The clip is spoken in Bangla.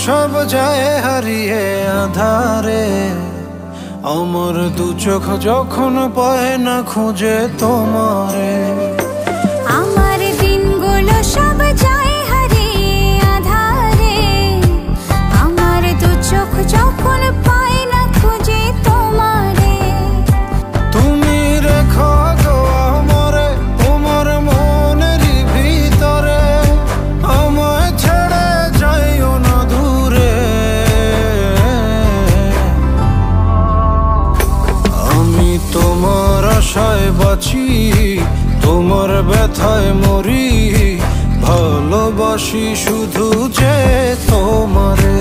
সব যায় হারিয়ে আধারে, আমার দু চোখ যখন পায় না খুঁজে তোমারে। আমার দিনগুলো সব যায় হারিয়ে আধারে, আমার দু চোখ যখন পায় না খুঁজে তোমারে। তুমি রেখো গো আমারে তোমার মনের ভিতরে, আমায় ছেড়ে যাইও না দূরে। আমি তোমার আশায় বাঁচি, তোমার ব্যথায় মরি, ভালোবাসি শুধু যে তোমারে।